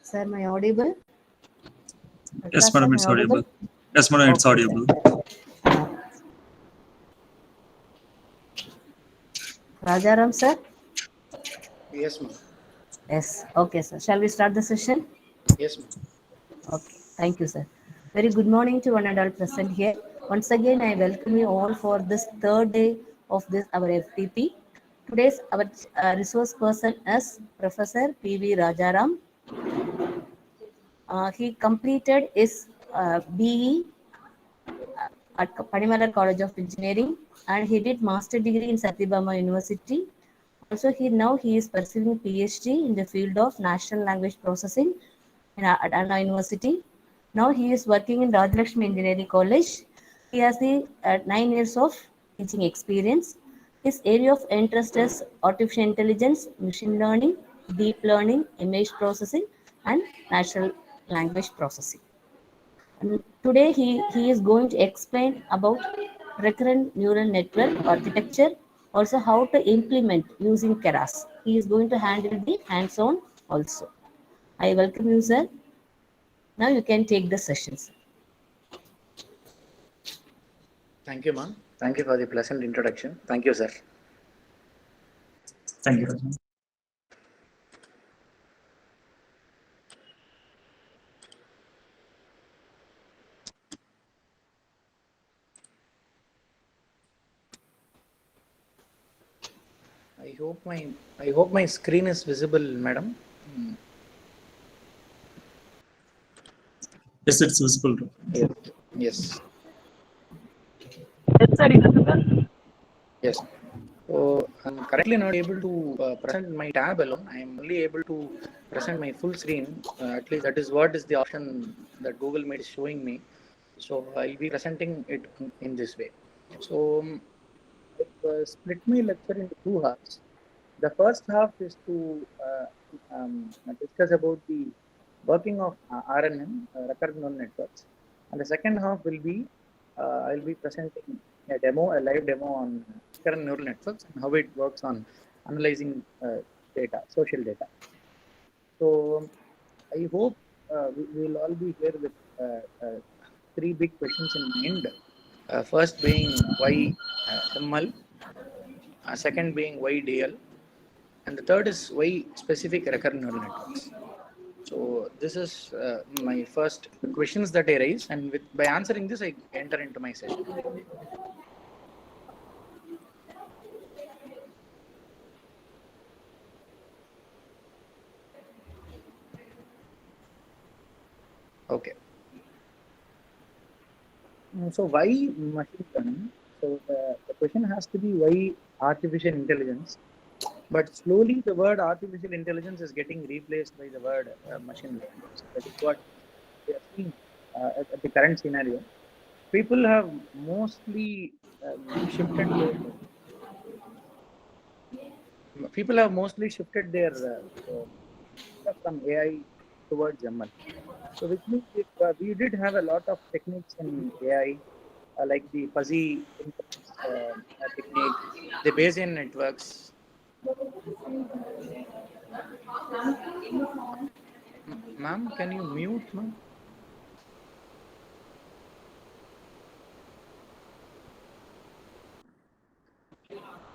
Sir, am I audible? Yes, Sir, madam, am I it's audible? audible. Yes, madam, it's Okay, sir. audible. Rajaram, sir? Yes, ma'am. Yes. Okay, sir. Shall we start the session? Yes, ma'am. Okay. Thank you, sir. Very good morning to one and all present here. Once again, I welcome you all for this third day of this our FTP. Today's our resource person is Professor P.V. Rajaram. He completed his BE at Panimalar College of Engineering, and he did master degree in Satyabama University. Also, he is pursuing PhD in the field of natural language processing at Anna University. Now he is working in Rajalakshmi Engineering College. He has the 9 years of teaching experience. His area of interest is artificial intelligence, machine learning, deep learning, image processing, and natural language processing. And today he is going to explain about recurrent neural network architecture, also how to implement using Keras. He is going to handle the hands-on also. I welcome you, sir. Now you can take the sessions. Thank you, ma'am. Thank you for the pleasant introduction. Thank you, sir. Thank you, Rajan. I hope my screen is visible, madam. Yes, it's visible. Yes. Yes. Yes, sir, it is visible. Yes. So I'm currently not able to present my tab alone. I am only able to present my full screen. At least that is what is the option that Google Meet is showing me. So I'll be presenting it in this way. So I've split my lecture into 2 halves. The first half is to discuss about the working of RNN, recurrent neural networks, and the second half will be I'll be presenting a live demo on recurrent neural networks and how it works on analyzing data, social data. So I hope we will all be here with three big questions in mind. First being why ML, second being why DL, and the third is why specific recurrent neural networks. So this is my first questions that I raise, and by answering this, I enter into my session. Okay. So why machine learning? So the question has to be why artificial intelligence. But slowly, the word artificial intelligence is getting replaced by the word machine learning. So that is what we are seeing at the current scenario. People have mostly shifted their from AI towards ML. So which means we did have a lot of techniques in AI, like the fuzzy inference technique, the Bayesian networks. Ma'am, can you mute, ma'am?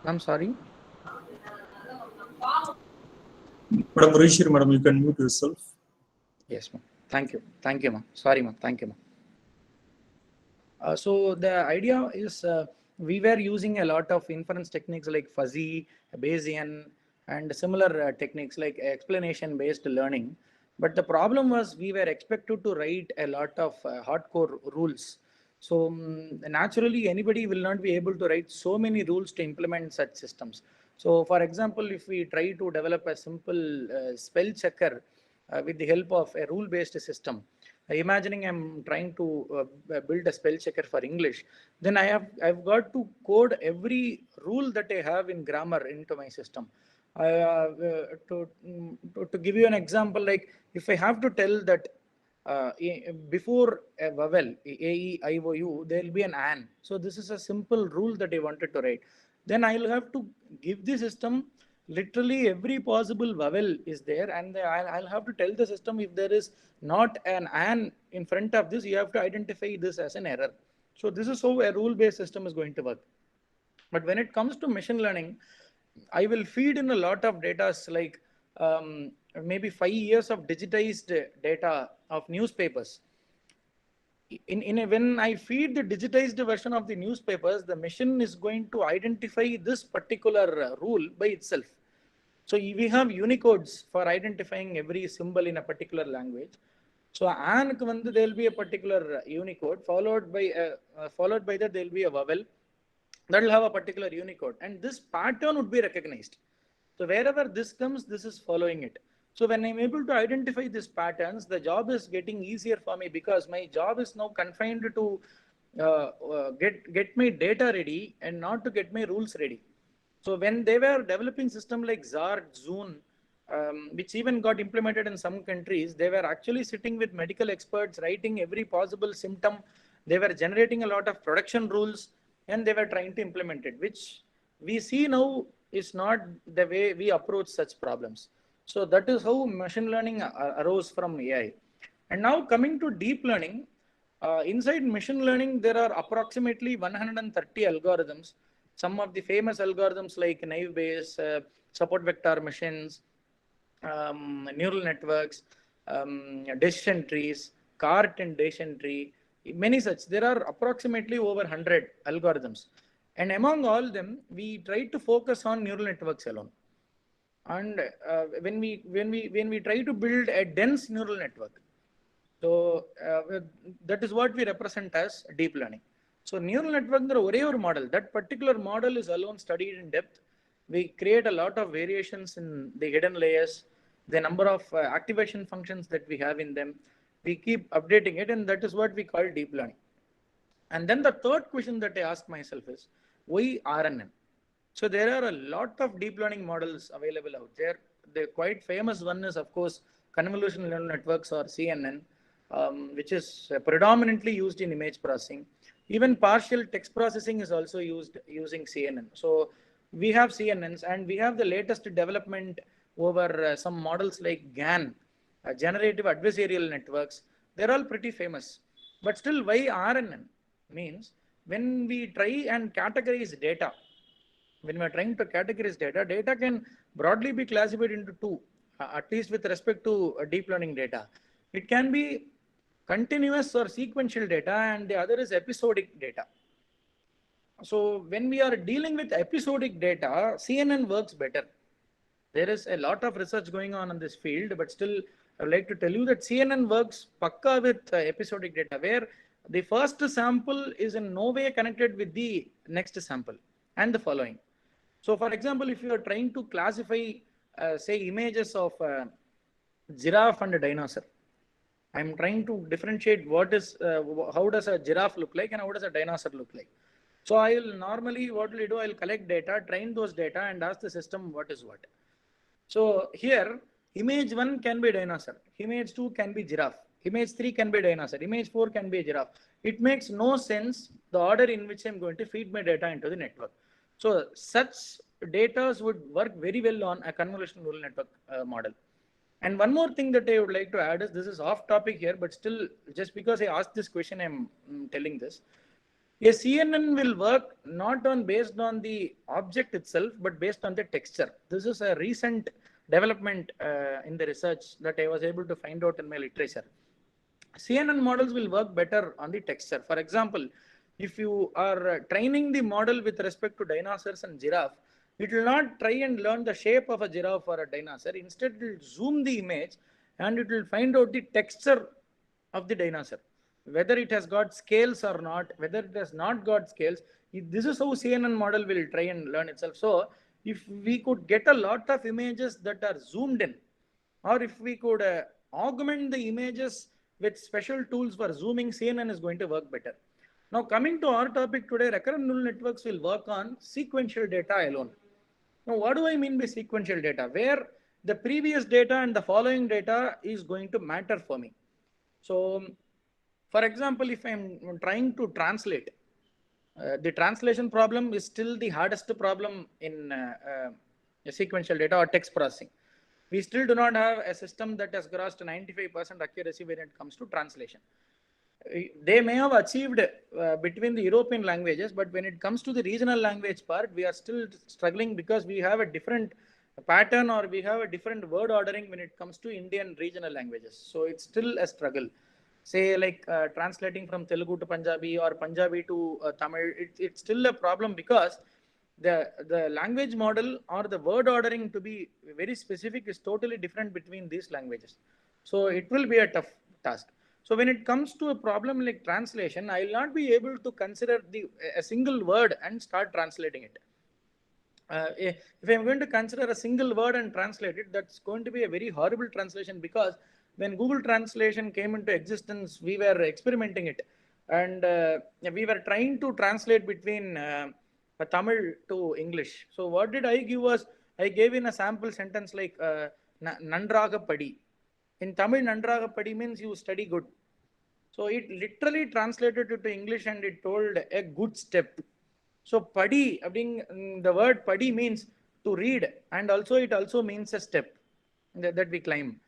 Ma'am, sorry. Madam Rishir, madam, you can mute yourself. Yes, ma'am. Thank you. Thank you, ma'am. Sorry, ma'am. Thank you, ma'am. So the idea is we were using a lot of inference techniques like fuzzy, Bayesian, and similar techniques like explanation-based learning. But the problem was we were expected to write a lot of hardcore rules. So naturally, anybody will not be able to write so many rules to implement such systems. So for example, if we try to develop a simple spell checker with the help of a rule-based system, imagining I'm trying to build a spell checker for English, then I've got to code every rule that I have in grammar into my system. To give you an example, like if I have to tell that before a vowel a e I o u there will be an, so this is a simple rule that I wanted to write. Then I'll have to give the system literally every possible vowel is there, and I'll have to tell the system if there is not an in front of this, you have to identify this as an error. So this is how a rule-based system is going to work. But when it comes to machine learning, I will feed in a lot of data, like maybe 5 years of digitized data of newspapers. When I feed the digitized version of the newspapers, the machine is going to identify this particular rule by itself. So we have Unicodes for identifying every symbol in a particular language. So AN there will be a particular Unicode, followed by that there will be a vowel that will have a particular Unicode, and this pattern would be recognized. So wherever this comes, this is following it. So when I'm able to identify these patterns, the job is getting easier for me, because my job is now confined to get my data ready and not to get my rules ready. So when they were developing system like Zard, Zune, which even got implemented in some countries, they were actually sitting with medical experts, writing every possible symptom. They were generating a lot of production rules, and they were trying to implement it, which we see now is not the way we approach such problems. So that is how machine learning arose from AI. And now coming to deep learning, inside machine learning, there are approximately 130 algorithms. Some of the famous algorithms like naive Bayes, support vector machines, neural networks, decision trees, cart and decision tree, many such. There are approximately over 100 algorithms. And among all them, we try to focus on neural networks alone. And when we try to build a dense neural network, so that is what we represent as deep learning. So neural network is a model. That particular model is alone studied in depth. We create a lot of variations in the hidden layers, the number of activation functions that we have in them. We keep updating it, and that is what we call deep learning. And then the third question that I ask myself is, why RNN? So there are a lot of deep learning models available out there. The quite famous one is, of course, convolutional neural networks, or CNN, which is predominantly used in image processing. Even partial text processing is also used using CNN. So we have CNNs, and we have the latest development over some models like GAN, generative adversarial networks. They're all pretty famous. But still, why RNN? Means when we try and categorize data, when we are trying to categorize data, data can broadly be classified into two, at least with respect to deep learning data. It can be continuous or sequential data, and the other is episodic data. So when we are dealing with episodic data, CNN works better. There is a lot of research going on in this field, but still I would like to tell you that CNN works pakka with episodic data, where the first sample is in no way connected with the next sample and the following. So for example, if you are trying to classify, say, images of giraffe and a dinosaur, I'm trying to differentiate what is, how does a giraffe look like and how does a dinosaur look like. So I will normally, what will I do? I'll collect data, train those data, and ask the system what is what. So here, image 1 can be dinosaur, image 2 can be giraffe, image 3 can be dinosaur, image 4 can be a giraffe. It makes no sense the order in which I'm going to feed my data into the network. So such data would work very well on a convolutional neural network model. And one more thing that I would like to add is, this is off topic here, but still, just because I asked this question, I'm telling this. A CNN will work not on based on the object itself, but based on the texture. This is a recent development in the research that I was able to find out in my literature. CNN models will work better on the texture. For example, if you are training the model with respect to dinosaurs and giraffe, it will not try and learn the shape of a giraffe or a dinosaur. Instead, it will zoom the image and it will find out the texture of the dinosaur, whether it has got scales or not, whether it has not got scales. This is how CNN model will try and learn itself. So if we could get a lot of images that are zoomed in, or if we could augment the images with special tools for zooming, CNN is going to work better. Now coming to our topic today, recurrent neural networks will work on sequential data alone. Now what do I mean by sequential data? Where the previous data and the following data is going to matter for me. So for example, if I'm trying to translate, the translation problem is still the hardest problem in sequential data or text processing. We still do not have a system that has crossed 95% accuracy when it comes to translation. They may have achieved between the European languages, but when it comes to the regional language part, we are still struggling because we have a different pattern or we have a different word ordering when it comes to Indian regional languages. So it's still a struggle. Say like translating from Telugu to Punjabi or Punjabi to Tamil, it's still a problem because the language model or the word ordering to be very specific is totally different between these languages. So it will be a tough task. So when it comes to a problem like translation, I will not be able to consider a single word and start translating it. If I'm going to consider a single word and translate it, that's going to be a very horrible translation, because when Google Translation came into existence, we were experimenting it, and we were trying to translate between Tamil to English. So what did I give was, I gave in a sample sentence like Nandraga Padi. In Tamil, Nandraga Padi means you study good. So it literally translated it to English and it told a good step. So Padi, the word Padi means to read, and also it also means a step that we climb.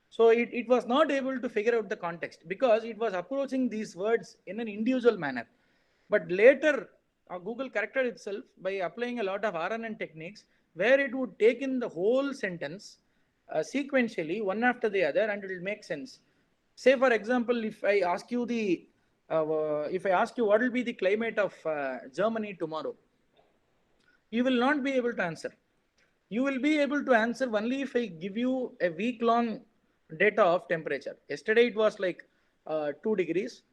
So it was not able to figure out the context because it was approaching these words in an individual manner. But later, Google corrected itself by applying a lot of RNN techniques where it would take in the whole sentence sequentially, one after the other, and it will make sense. Say, for example, if I ask you what will be the climate of Germany tomorrow, you will not be able to answer. You will be able to answer only if I give you a week-long data of temperature. Yesterday it was like 2 degrees.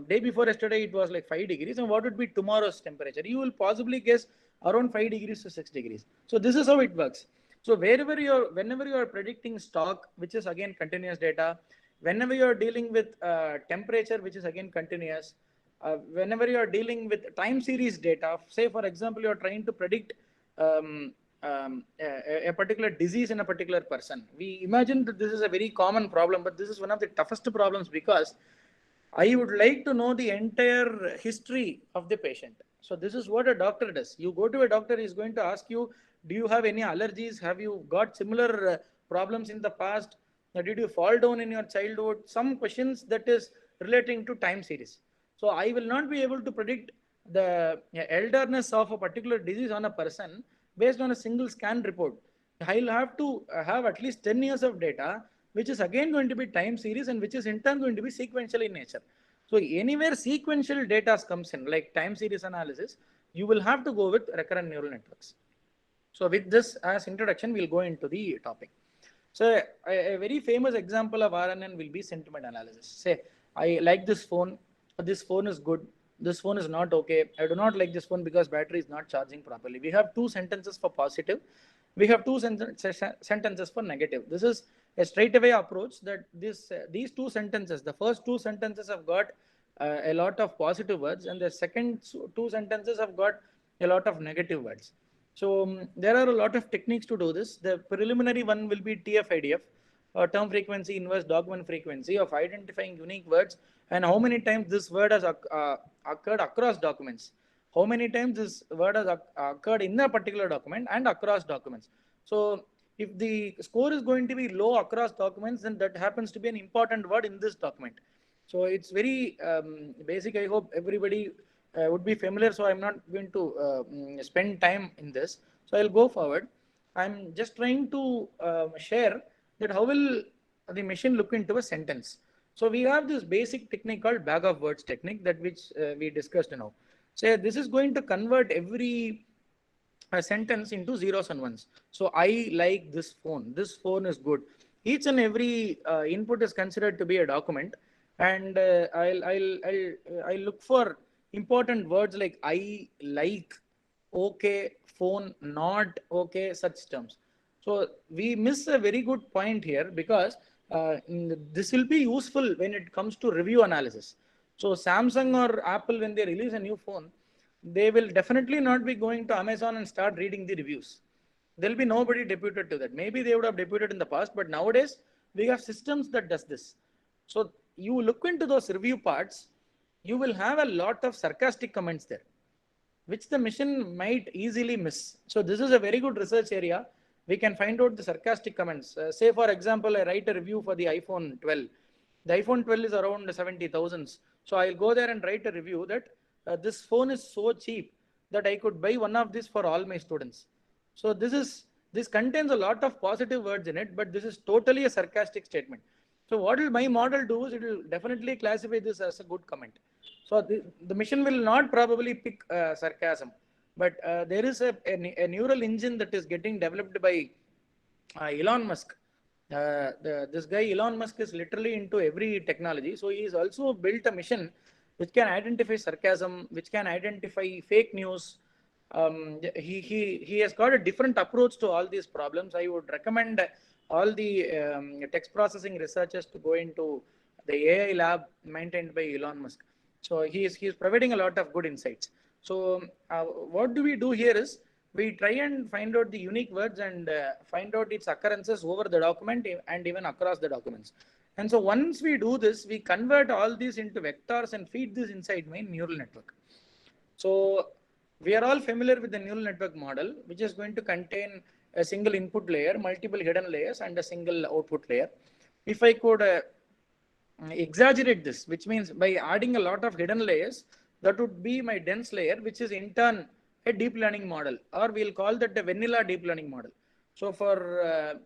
Day before yesterday it was like 5 degrees. And what would be tomorrow's temperature? You will possibly guess around 5 degrees to 6 degrees. So this is how it works. So whenever you are predicting stock, which is again continuous data, whenever you are dealing with temperature, which is again continuous, whenever you are dealing with time series data, say for example, you are trying to predict a particular disease in a particular person. We imagine that this is a very common problem, but this is one of the toughest problems because I would like to know the entire history of the patient. So this is what a doctor does. You go to a doctor, he's going to ask you, do you have any allergies? Have you got similar problems in the past? Did you fall down in your childhood? Some questions that is relating to time series. So I will not be able to predict the elderness of a particular disease on a person based on a single scan report. I'll have to have at least 10 years of data, which is again going to be time series and which is in turn going to be sequential in nature. So anywhere sequential data comes in, like time series analysis, you will have to go with recurrent neural networks. So with this as introduction, we'll go into the topic. So a very famous example of RNN will be sentiment analysis. Say, I like this phone is good, this phone is not okay, I do not like this phone because battery is not charging properly. We have 2 sentences for positive, we have 2 sentences for negative. This is a straightaway approach that these 2 sentences, the first 2 sentences have got a lot of positive words, and the second 2 sentences have got a lot of negative words. So there are a lot of techniques to do this. The preliminary one will be TF-IDF, or term frequency inverse document frequency, of identifying unique words and how many times this word has occurred across documents. How many times this word has occurred in a particular document and across documents. So if the score is going to be low across documents, then that happens to be an important word in this document. So it's very basic. I hope everybody would be familiar. So I'm not going to spend time in this. So I'll go forward. I'm just trying to share that how will the machine look into a sentence. So we have this basic technique called bag of words technique, that which we discussed now. So this is going to convert every sentence into zeros and ones. So I like this phone. This phone is good. Each and every input is considered to be a document, and I'll look for important words like I, like, okay, phone, not okay, such terms. So we miss a very good point here because this will be useful when it comes to review analysis. So Samsung or Apple, when they release a new phone, they will definitely not be going to Amazon and start reading the reviews. There'll be nobody deputed to that. Maybe they would have deputed in the past, but nowadays we have systems that does this. So you look into those review parts, you will have a lot of sarcastic comments there, which the machine might easily miss. So this is a very good research area we can find out the sarcastic comments. Say, for example, I write a review for the iPhone 12. The iPhone 12 is around 70,000. So I'll go there and write a review that this phone is so cheap that I could buy one of these for all my students. So this contains a lot of positive words in it, but this is totally a sarcastic statement. So what will my model do is it will definitely classify this as a good comment. So the machine will not probably pick sarcasm, but there is a neural engine that is getting developed by Elon Musk. This guy Elon Musk is literally into every technology. So he has also built a mission which can identify sarcasm, which can identify fake news. He has got a different approach to all these problems. I would recommend all the text processing researchers to go into the AI lab maintained by Elon Musk. So he is providing a lot of good insights. So what do we do here is we try and find out the unique words and find out its occurrences over the document and even across the documents. And so once we do this, we convert all these into vectors and feed this inside my neural network. So we are all familiar with the neural network model, which is going to contain a single input layer, multiple hidden layers, and a single output layer. If I could exaggerate this, which means by adding a lot of hidden layers, that would be my dense layer, which is in turn a deep learning model, or we'll call that the vanilla deep learning model. So for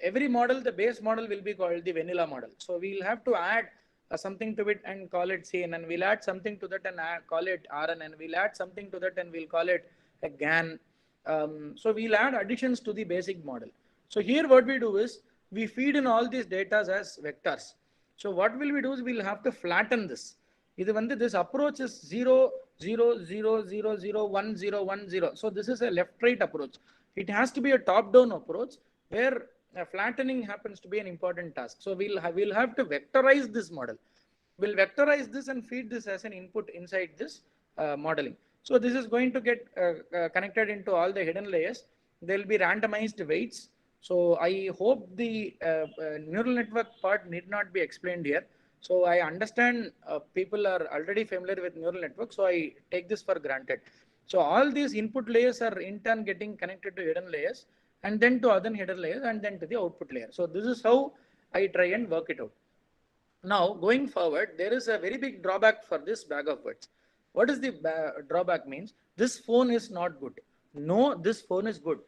every model, the base model will be called the vanilla model. So we'll have to add something to it and call it CNN. We'll add something to that and call it RNN. We'll add something to that and we'll call it a GAN. So we'll add additions to the basic model. So here what we do is we feed in all these data as vectors. So what will we do is we'll have to flatten this. This approach is 0, 0, 0, 0, 0, 1, 0, 1, 0. So this is a left-right approach. It has to be a top-down approach where flattening happens to be an important task. So we'll have to vectorize this model. We'll vectorize this and feed this as an input inside this modeling. So this is going to get connected into all the hidden layers. There will be randomized weights. So I hope the neural network part need not be explained here. So I understand people are already familiar with neural networks, so I take this for granted. So all these input layers are in turn getting connected to hidden layers, and then to other hidden layers, and then to the output layer. So this is how I try and work it out. Now going forward, there is a very big drawback for this bag of words. What does the drawback means? This phone is not good. No, this phone is good.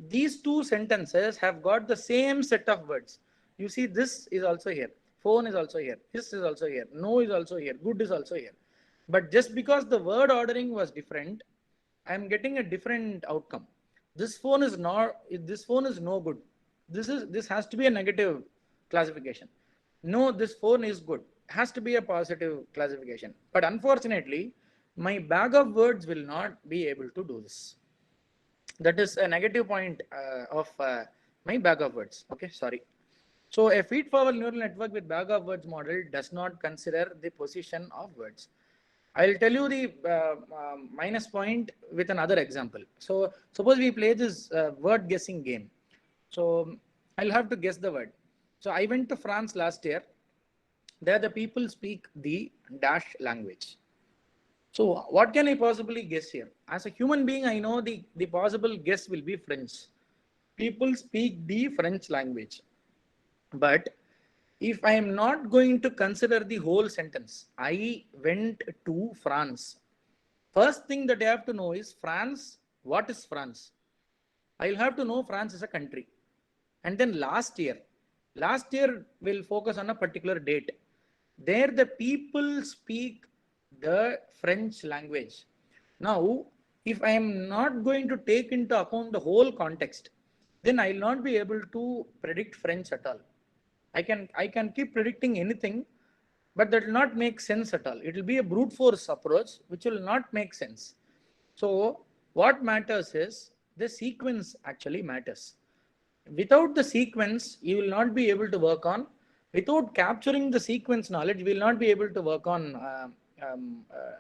These two sentences have got the same set of words. You see, this is also here. Phone is also here. This is also here. No is also here. Good is also here. But just because the word ordering was different, I am getting a different outcome. This phone is no good. This has to be a negative classification. No, this phone is good. Has to be a positive classification. But unfortunately, my bag of words will not be able to do this. That is a negative point of my bag of words. Okay, sorry. So a feed-forward neural network with bag of words model does not consider the position of words. I'll tell you the minus point with another example. So suppose we play this word guessing game. So I'll have to guess the word. So I went to France last year. There the people speak the dash language. So what can I possibly guess here? As a human being, I know the possible guess will be French. People speak the French language. But if I am not going to consider the whole sentence, I went to France. First thing that I have to know is France. What is France? I'll have to know France is a country. And then last year we'll focus on a particular date. There the people speak the French language. Now, if I am not going to take into account the whole context, then I will not be able to predict French at all. I can keep predicting anything, but that will not make sense at all. It will be a brute force approach, which will not make sense. So what matters is the sequence actually matters. Without the sequence, you will not be able to work on. Without capturing the sequence knowledge, we will not be able to work on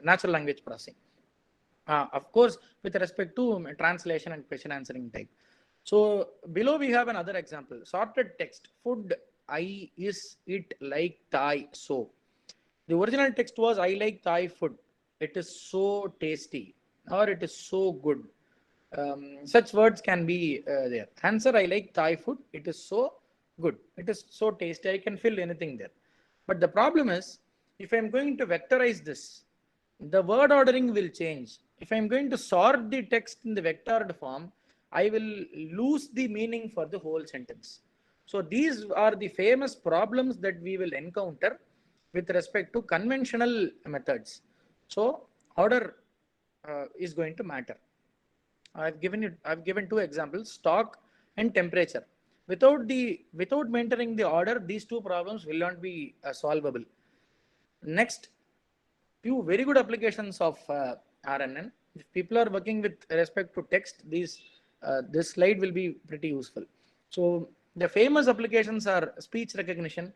natural language processing. Of course, with respect to translation and question answering type. So below we have another example. Sorted text. Food, I, is, it, like, Thai, so. The original text was I like Thai food. It is so tasty, or it is so good. Such words can be there. Answer, I like Thai food. It is so good. It is so tasty. I can fill anything there. But the problem is, if I'm going to vectorize this, the word ordering will change. If I'm going to sort the text in the vectored form, I will lose the meaning for the whole sentence. So these are the famous problems that we will encounter with respect to conventional methods. So order is going to matter. I've given two examples, stock and temperature. Without maintaining the order, these two problems will not be solvable. Next, few very good applications of RNN. If people are working with respect to text, this slide will be pretty useful. So the famous applications are speech recognition,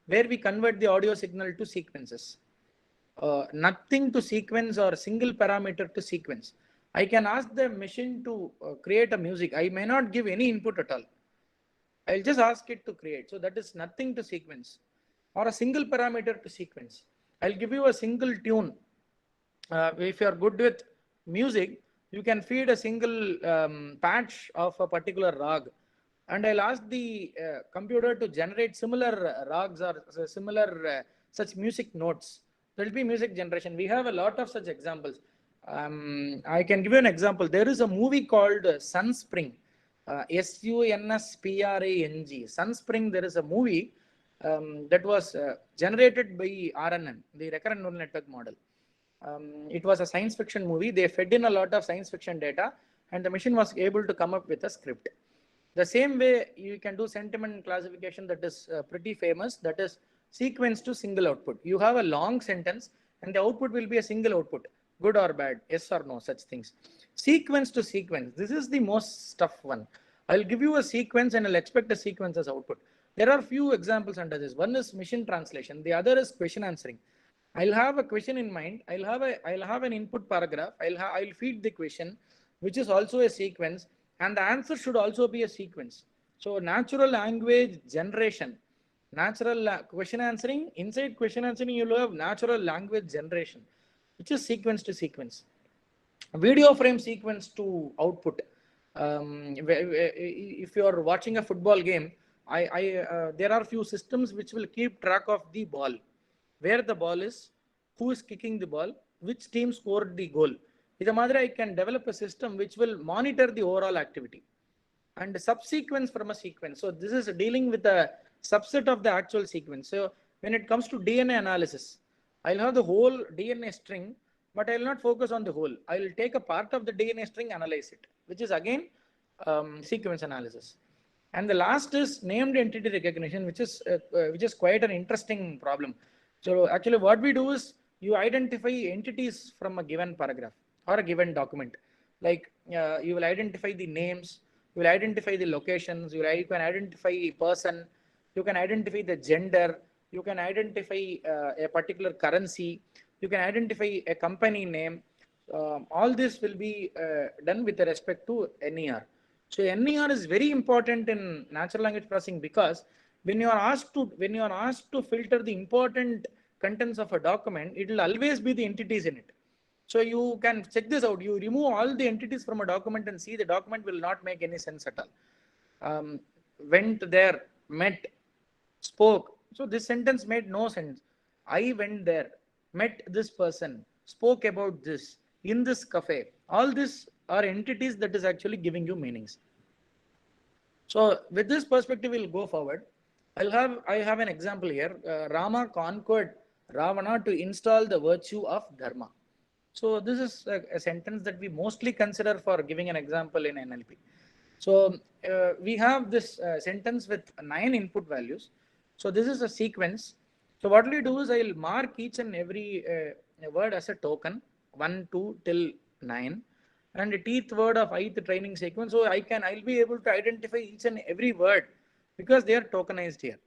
where we convert the audio signal to sequences. Nothing to sequence or single parameter to sequence. I can ask the machine to create a music. I may not give any input at all. I'll just ask it to create. So that is nothing to sequence or a single parameter to sequence. I'll give you a single tune. If you are good with music, you can feed a single patch of a particular rag. And I'll ask the computer to generate similar rags or similar such music notes. There will be music generation. We have a lot of such examples. I can give you an example. There is a movie called Sunspring. Sunspring. Sunspring, there is a movie that was generated by RNN, the recurrent neural network model. It was a science fiction movie. They fed in a lot of science fiction data, and the machine was able to come up with a script. The same way you can do sentiment classification that is pretty famous, that is sequence to single output. You have a long sentence and the output will be a single output, good or bad, yes or no, such things. Sequence to sequence, this is the most tough one. I'll give you a sequence and I'll expect a sequence as output. There are few examples under this. One is machine translation, the other is question answering. I'll have a question in mind, I'll have an input paragraph, I'll feed the question, which is also a sequence, and the answer should also be a sequence. So natural language generation, question answering, inside question answering you will have natural language generation, which is sequence to sequence. Video frame sequence to output. If you are watching a football game, there are few systems which will keep track of the ball, where the ball is, who is kicking the ball, which team scored the goal. With I can develop a system which will monitor the overall activity and subsequence from a sequence. So this is dealing with a subset of the actual sequence. So when it comes to DNA analysis, I'll have the whole DNA string, but I'll not focus on the whole. I'll take a part of the DNA string, analyze it, which is again sequence analysis. And the last is named entity recognition, which is quite an interesting problem. So actually what we do is you identify entities from a given paragraph or a given document. Like you will identify the names, you will identify the locations, you can identify a person, you can identify the gender, you can identify a particular currency, you can identify a company name. All this will be done with respect to NER. So NER is very important in natural language processing because when you are asked to filter the important contents of a document, it will always be the entities in it. So you can check this out. You remove all the entities from a document and see the document will not make any sense at all. Went there, met, spoke. So this sentence made no sense. I went there, met this person, spoke about this, in this cafe. All these are entities that is actually giving you meanings. So with this perspective, we'll go forward. I have an example here. Rama conquered Ravana to install the virtue of dharma. So this is a sentence that we mostly consider for giving an example in NLP. So we have this sentence with 9 input values. So this is a sequence. So what we do is I'll mark each and every word as a token, 1, 2 till 9, and the teeth word of ith training sequence. So I'll be able to identify each and every word because they are tokenized here.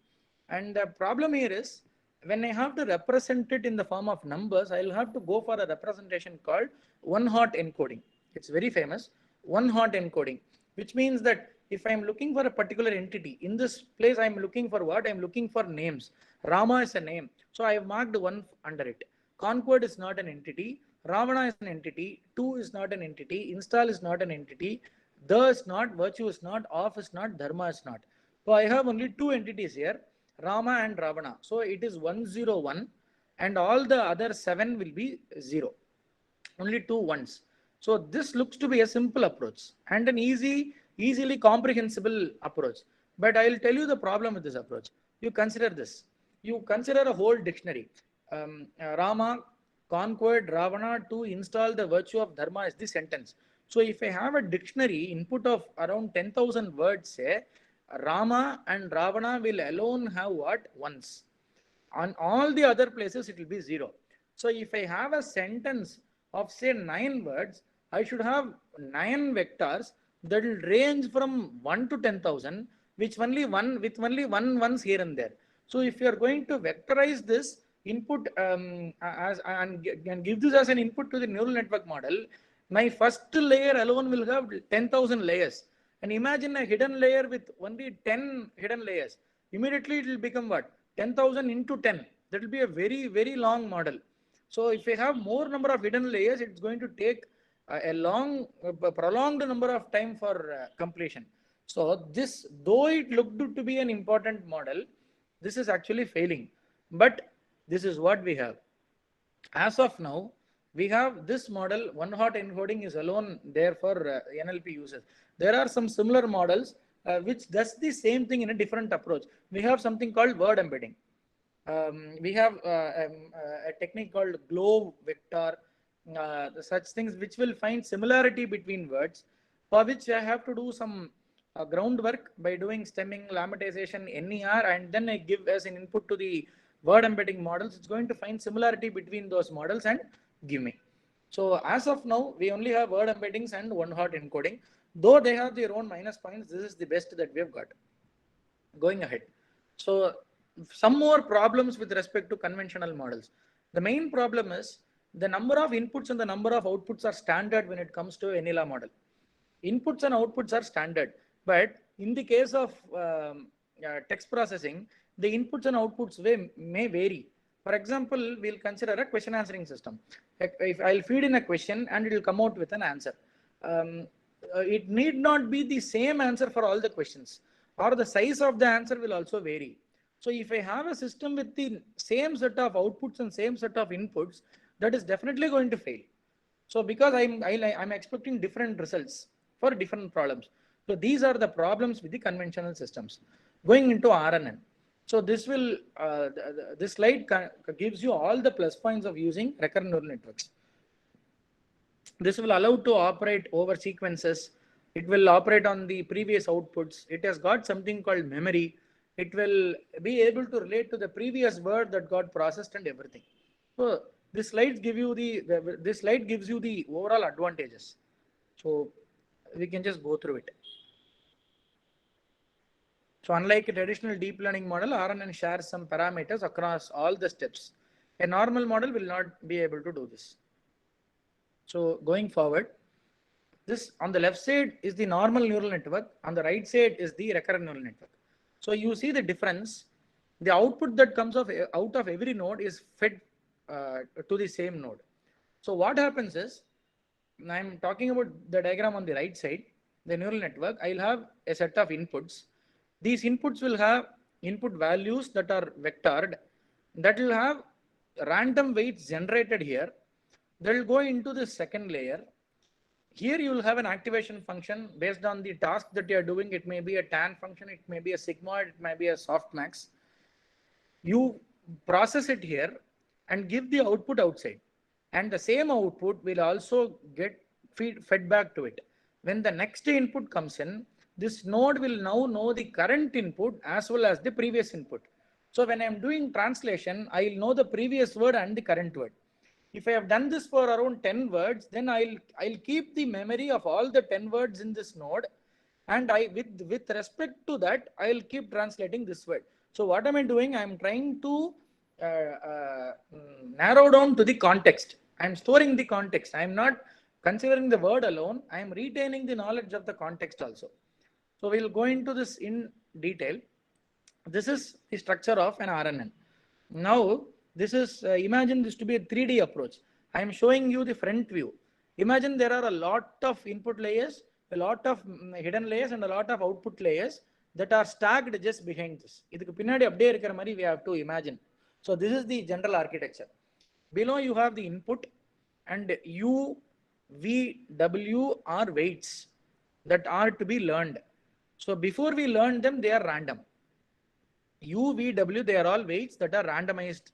And the problem here is when I have to represent it in the form of numbers, I'll have to go for a representation called one-hot encoding. It's very famous, one-hot encoding, which means that if I'm looking for a particular entity, in this place I'm looking for what? I'm looking for names. Rama is a name. So I have marked 1 under it. Conquered is not an entity, Ravana is an entity, to is not an entity, install is not an entity, the is not, virtue is not, off is not, dharma is not. So I have only two entities here, Rama and Ravana. So it is 101 and all the other 7 will be 0. Only 2 ones. So this looks to be a simple approach and an easily comprehensible approach. But I will tell you the problem with this approach. You consider this. You consider a whole dictionary. Rama conquered Ravana to install the virtue of dharma is the sentence. So if I have a dictionary input of around 10,000 words, say, Rama and Ravana will alone have what? Once. On all the other places, it will be 0. So if I have a sentence of say 9 words, I should have 9 vectors that will range from 1 to 10,000, which only one with only one once here and there. So if you are going to vectorize this input and give this as an input to the neural network model, my first layer alone will have 10,000 layers. And imagine a hidden layer with only 10 hidden layers. Immediately it will become what? 10,000 into 10. That will be a very, very long model. So if we have more number of hidden layers, it's going to take a long, prolonged number of time for completion. So this, though it looked to be an important model, this is actually failing. But this is what we have. As of now, we have this model, one hot encoding is alone there for NLP users. There are some similar models which does the same thing in a different approach. We have something called word embedding. We have a technique called glow vector, such things which will find similarity between words, for which I have to do some groundwork by doing stemming, lemmatization, NER, and then I give as an input to the word embedding models. It's going to find similarity between those models and give me. So as of now, we only have word embeddings and one hot encoding. Though they have their own minus points, this is the best that we have got. Going ahead. So some more problems with respect to conventional models. The main problem is the number of inputs and the number of outputs are standard when it comes to VANILA model. Inputs and outputs are standard, but in the case of text processing, the inputs and outputs may vary. For example, we'll consider a question answering system. If I'll feed in a question and it will come out with an answer. It need not be the same answer for all the questions, or the size of the answer will also vary. So if I have a system with the same set of outputs and same set of inputs, that is definitely going to fail. So because I'm expecting different results for different problems. So these are the problems with the conventional systems. Going into RNN. So this will this slide gives you all the plus points of using recurrent neural networks. This will allow to operate over sequences. It will operate on the previous outputs. It has got something called memory. It will be able to relate to the previous word that got processed and everything. So this slide gives you the overall advantages. So we can just go through it. So unlike a traditional deep learning model, RNN shares some parameters across all the steps. A normal model will not be able to do this. So going forward, this on the left side is the normal neural network, on the right side is the recurrent neural network. So you see the difference. The output that comes out of every node is fed to the same node. So what happens is, I'm talking about the diagram on the right side, the neural network. I'll have a set of inputs. These inputs will have input values that are vectored, that will have random weights generated here. That will go into the second layer. Here you will have an activation function based on the task that you are doing. It may be a tan function, it may be a sigmoid, it may be a softmax. You process it here and give the output outside. And the same output will also get fed back to it. When the next input comes in, this node will now know the current input as well as the previous input. So when I'm doing translation, I'll know the previous word and the current word. If I have done this for around 10 words, then I'll keep the memory of all the 10 words in this node, and with respect to that, I'll keep translating this word. So what am I doing? I'm trying to narrow down to the context. I'm storing the context. I'm not considering the word alone. I'm retaining the knowledge of the context also. So we'll go into this in detail. This is the structure of an RNN. Now, This is, imagine this to be a 3D approach. I am showing you the front view. Imagine there are a lot of input layers, a lot of hidden layers, and a lot of output layers that are stacked just behind this. We have to imagine. So this is the general architecture. Below you have the input, and U, V, W are weights that are to be learned. So before we learn them, they are random. U, V, W, they are all weights that are randomized.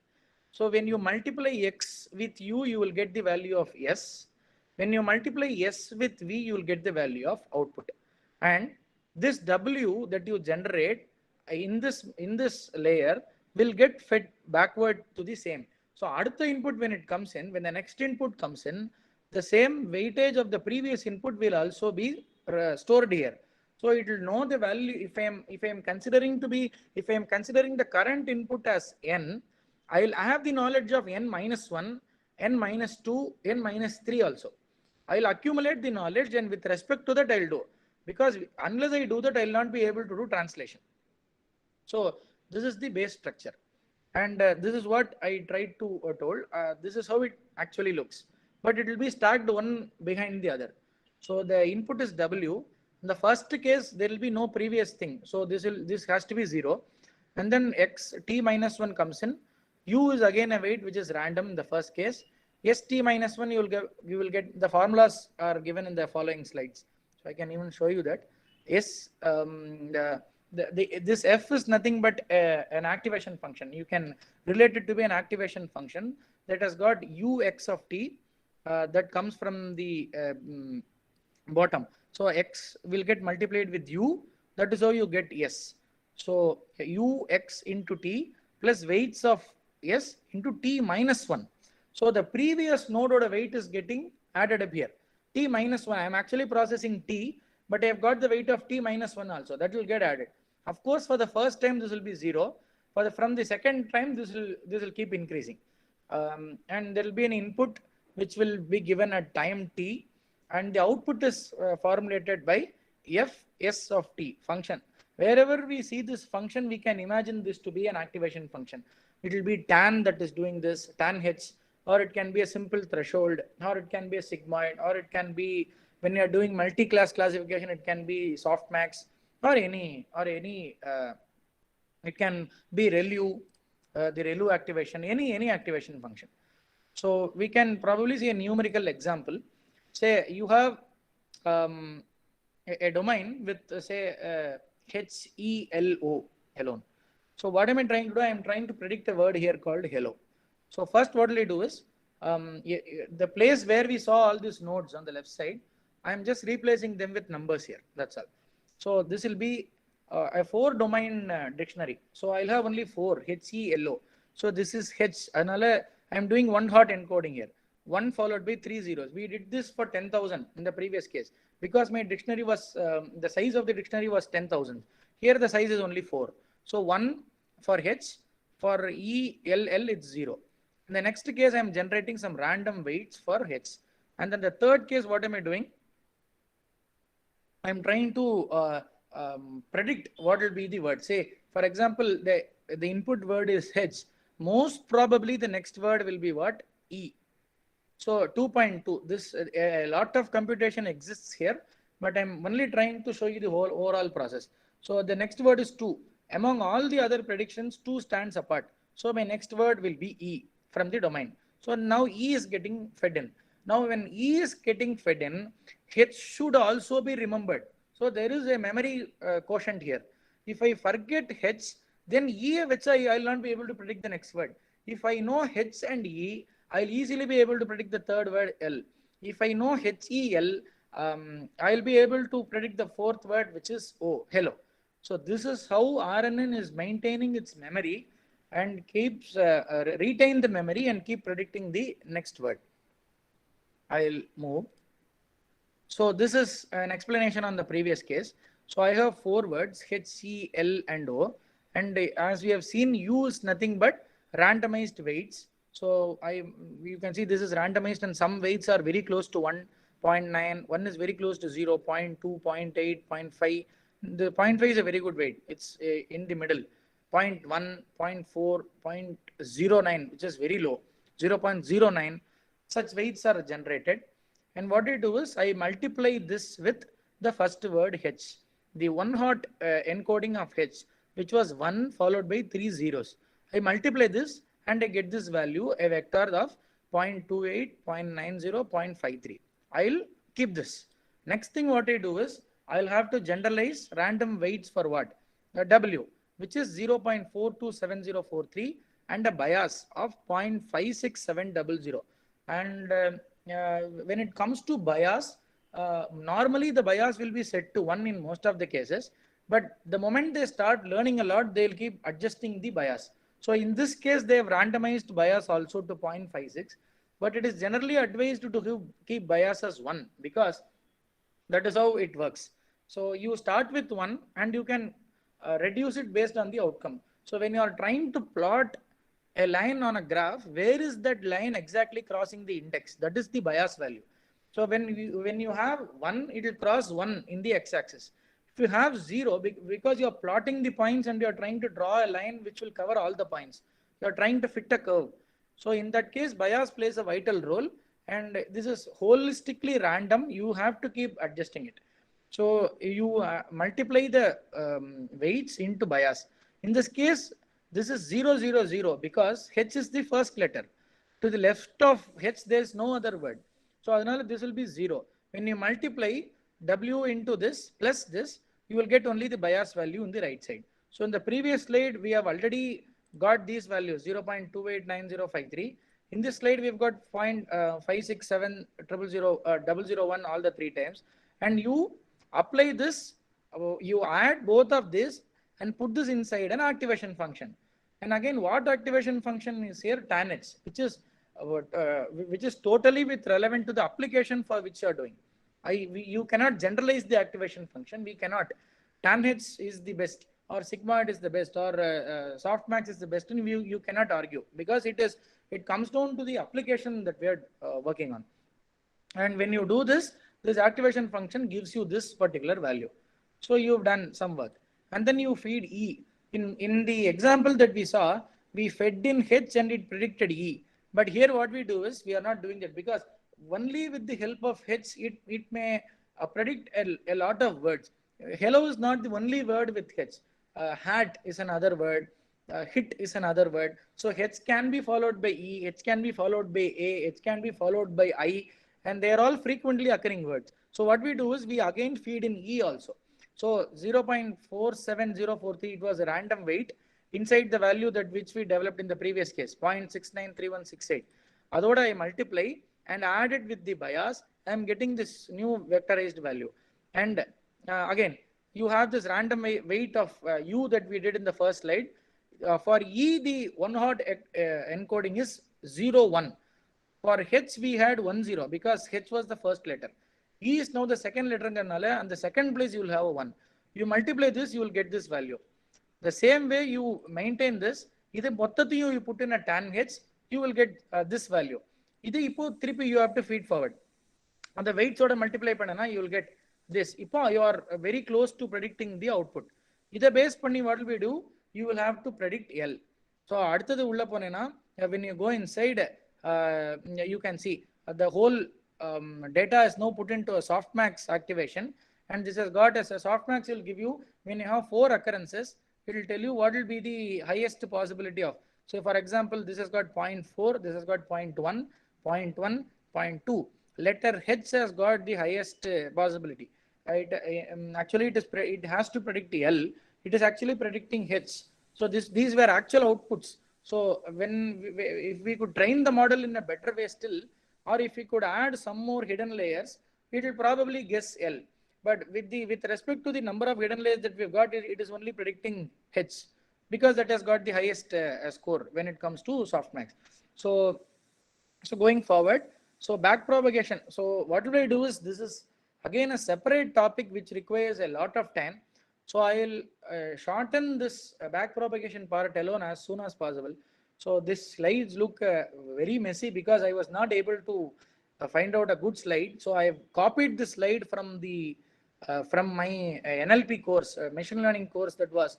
So when you multiply X with U, you will get the value of S. When you multiply S with V, you will get the value of output. And this W that you generate in this layer will get fed backward to the same. So adutha input when it comes in, when the next input comes in, the same weightage of the previous input will also be stored here. So it will know the value. If I am considering the current input as n, I have the knowledge of n minus 1, n minus 2, n minus 3 also. I'll accumulate the knowledge, and with respect to that I'll do, because unless I do that, I'll not be able to do translation. So this is the base structure, and this is what I tried to told. This is how it actually looks, but it will be stacked one behind the other. So the input is W. In the first case, there will be no previous thing. So this has to be 0. And then X, T minus 1 comes in. U is again a weight which is random in the first case. S, T minus 1, you will get the formulas are given in the following slides. So I can even show you that. S, this F is nothing but an activation function. You can relate it to be an activation function that has got Ux of T that comes from the bottom. So X will get multiplied with U. That is how you get S. So Ux into T plus weights of S into T minus 1. So the previous node or weight is getting added up here. T minus 1. I am actually processing T, but I have got the weight of T minus 1 also. That will get added. Of course, for the first time, this will be 0. From the second time, this will keep increasing. And there will be an input which will be given at time T. And the output is formulated by Fs of T function. Wherever we see this function, we can imagine this to be an activation function. It will be tan that is doing this, tan H, or it can be a simple threshold, or it can be a sigmoid, or it can be, when you are doing multi-class classification, it can be softmax, or any it can be ReLU, the ReLU activation, any activation function. So we can probably see a numerical example. Say you have a domain with say HELO alone. So what am I trying to do? I am trying to predict a word here called hello. So first what will I do is, the place where we saw all these nodes on the left side, I am just replacing them with numbers here. That's all. So this will be a 4 domain dictionary. So I'll have only 4, HELO. So this is H. I am doing one hot encoding here. 1 followed by 3 zeros. We did this for 10,000 in the previous case because my dictionary was, the size of the dictionary was 10,000. Here the size is only 4. So 1 for H, for ELL it's 0. In the next case, I am generating some random weights for H. And then the third case, what am I doing? I am trying to predict what will be the word. Say, for example, the input word is H. Most probably the next word will be what? E. So 2.2, this a lot of computation exists here, but I'm only trying to show you the whole overall process. So the next word is 2. Among all the other predictions, 2 stands apart. So my next word will be E from the domain. So now E is getting fed in. Now when E is getting fed in, H should also be remembered. So there is a memory quotient here. If I forget H, then E which I'll not be able to predict the next word. If I know H and E, I'll easily be able to predict the third word L. If I know HEL, I'll be able to predict the fourth word, which is O, hello. So this is how RNN is maintaining its memory and keeps retain the memory and keep predicting the next word. I'll move. So this is an explanation on the previous case. So I have 4 words, H, E, L, and O. And as we have seen, U is nothing but randomized weights. So you can see this is randomized and some weights are very close to 1.9. One is very close to 0, 0.2, 0.8, 0.5. The 0.5 is a very good weight. It's in the middle. 0.1, 0.4, 0.09, which is very low, 0.09, such weights are generated. And what I do is I multiply this with the first word H, the one hot encoding of H, which was 1 followed by 3 zeros. I multiply this and I get this value, a vector of 0.28, 0.90, 0.53. I'll keep this. Next thing what I do is I'll have to generalize random weights for what? W, which is 0.427043 and a bias of 0.56700. And when it comes to bias, normally the bias will be set to 1 in most of the cases, but the moment they start learning a lot, they'll keep adjusting the bias. So in this case, they have randomized bias also to 0.56, but it is generally advised to keep bias as 1 because that is how it works. So you start with 1 and you can reduce it based on the outcome. So when you are trying to plot a line on a graph, where is that line exactly crossing the index? That is the bias value. So when you have 1, it will cross 1 in the x-axis. If you have 0, because you are plotting the points and you are trying to draw a line which will cover all the points, you are trying to fit a curve. So in that case, bias plays a vital role, and this is holistically random. You have to keep adjusting it. So you multiply the weights into bias. In this case, this is 0, 0, 0 because H is the first letter. To the left of H, there is no other word. So this will be 0. When you multiply W into this plus this, you will get only the bias value in the right side. So in the previous slide, we have already got these values 0.289053. In this slide, we've got 0.5670001 all the 3 times. And you apply this, you add both of this and put this inside an activation function. And again, what activation function is here? Tan H, which is totally with relevant to the application for which you are doing. You cannot generalize the activation function. We cannot. Tan H is the best, or sigmoid is the best, or softmax is the best, and you cannot argue because it comes down to the application that we are working on. And when you do this activation function gives you this particular value. So you've done some work, and then you feed E. In the example that we saw, we fed in H and it predicted E. But here what we do is we are not doing that because only with the help of H, it may predict a lot of words. Hello is not the only word with H. Hat is another word. Hit is another word. So H can be followed by E, H can be followed by A, H can be followed by I, and they are all frequently occurring words. So what we do is we again feed in E also. So 0.47043, it was a random weight inside the value that which we developed in the previous case, 0.693168. Otherwise, I multiply and add it with the bias. I am getting this new vectorized value. And again, you have this random weight of U that we did in the first slide. For E, the one hot encoding is 0, 1. For H, we had 1, 0 because H was the first letter. E is now the second letter, and the second place you will have a 1. You multiply this, you will get this value. The same way you maintain this, either you put in a tan H, you will get this value. Either you have to feed forward. And the weights order multiply panana, you will get this. You are very close to predicting the output. Either base panni, what will we do? You will have to predict L. So when you go inside, you can see the whole data is now put into a softmax activation, and this has got as a softmax will give you when you have 4 occurrences, it will tell you what will be the highest possibility of. So for example, this has got 0.4, this has got 0.1, 0.1, 0.2. Letter H has got the highest possibility. Actually, it has to predict L. It is actually predicting H. So these were actual outputs. So if we could train the model in a better way still, or if we could add some more hidden layers, it will probably guess L. But with respect to the number of hidden layers that we've got, it is only predicting H because that has got the highest score when it comes to softmax. So going forward, so backpropagation. So what will I do is this is again a separate topic which requires a lot of time. So I will shorten this backpropagation part alone as soon as possible. So these slides look very messy because I was not able to find out a good slide. So I have copied this slide from my NLP course, machine learning course that was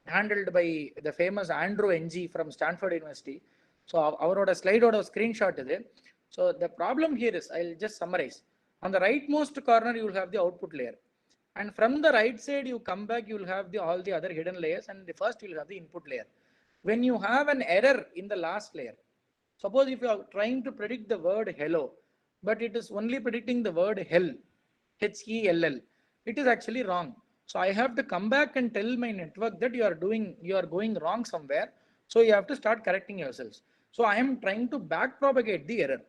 handled by the famous Andrew Ng from Stanford University. So our slide or screenshot is. So the problem here is, I'll just summarize. On the rightmost corner, you will have the output layer. And from the right side, you come back, you will have all the other hidden layers. And the first, you will have the input layer. When you have an error in the last layer, suppose if you are trying to predict the word hello, but it is only predicting the word hell, H-E-L-L, it is actually wrong. So I have to come back and tell my network that you are going wrong somewhere. So you have to start correcting yourselves. So I am trying to back propagate the error.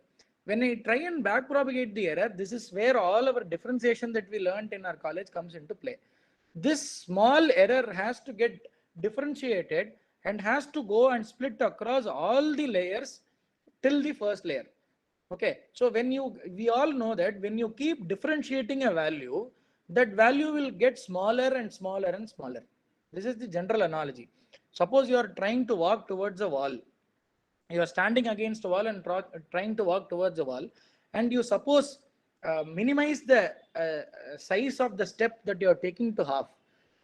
When I try and back propagate the error, this is where all our differentiation that we learned in our college comes into play. This small error has to get differentiated and has to go and split across all the layers till the first layer. Okay, so we all know that when you keep differentiating a value, that value will get smaller and smaller and smaller. This is the general analogy. Suppose you are trying to walk towards a wall. You are standing against a wall and trying to walk towards a wall, and you suppose minimize the size of the step that you are taking to half.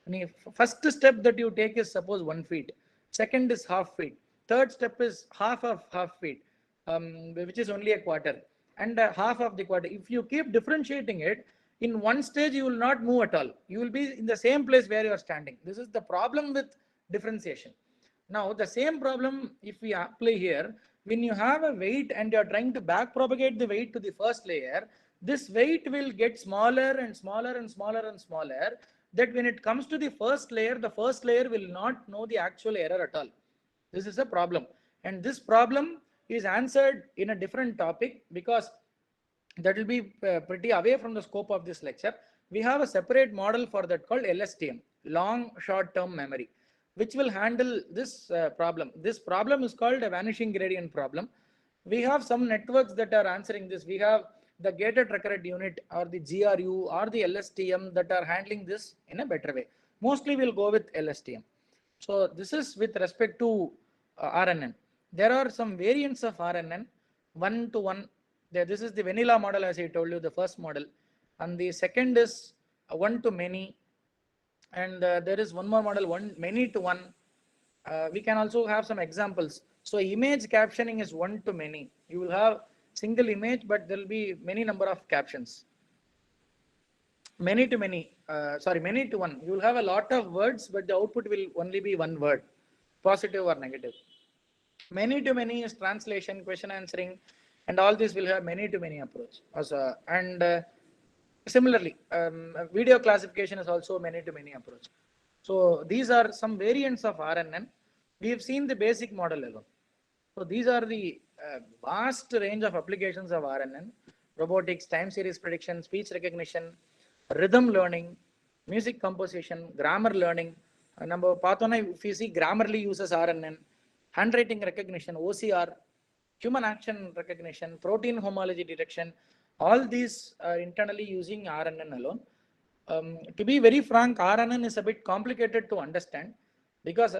And first step that you take is suppose 1 feet. Second is half feet. Third step is half of half feet, which is only a quarter, and half of the quarter. If you keep differentiating it, in one stage you will not move at all. You will be in the same place where you are standing. This is the problem with differentiation. Now the same problem if we apply here, when you have a weight and you are trying to back propagate the weight to the first layer, this weight will get smaller and smaller and smaller and smaller, that when it comes to the first layer will not know the actual error at all. This is a problem, and this problem is answered in a different topic, because that will be pretty away from the scope of this lecture. We have a separate model for that called LSTM, long short term memory, which will handle this problem. This problem is called a vanishing gradient problem. We have some networks that are answering this. We have the gated recurrent unit or the GRU or the LSTM that are handling this in a better way. Mostly we'll go with LSTM. So this is with respect to RNN. There are some variants of RNN, one-to-one. This is the vanilla model, as I told you, the first model. And the second is one-to-many. And there is one more model, many-to-one. We can also have some examples. So image captioning is one-to-many. You will have single image, but there will be many number of captions. Many-to-many, many-to-one. You will have a lot of words, but the output will only be one word, positive or negative. Many-to-many is translation, question answering, and all this will have many-to-many approach. Also, and similarly, video classification is also many-to-many approach. So these are some variants of RNN. We have seen the basic model alone. So these are the vast range of applications of RNN: robotics, time series prediction, speech recognition, rhythm learning, music composition, grammar learning. Number if you see, Grammarly uses RNN, handwriting recognition, OCR, human action recognition, protein homology detection. All these are internally using RNN alone. To be very frank, RNN is a bit complicated to understand, because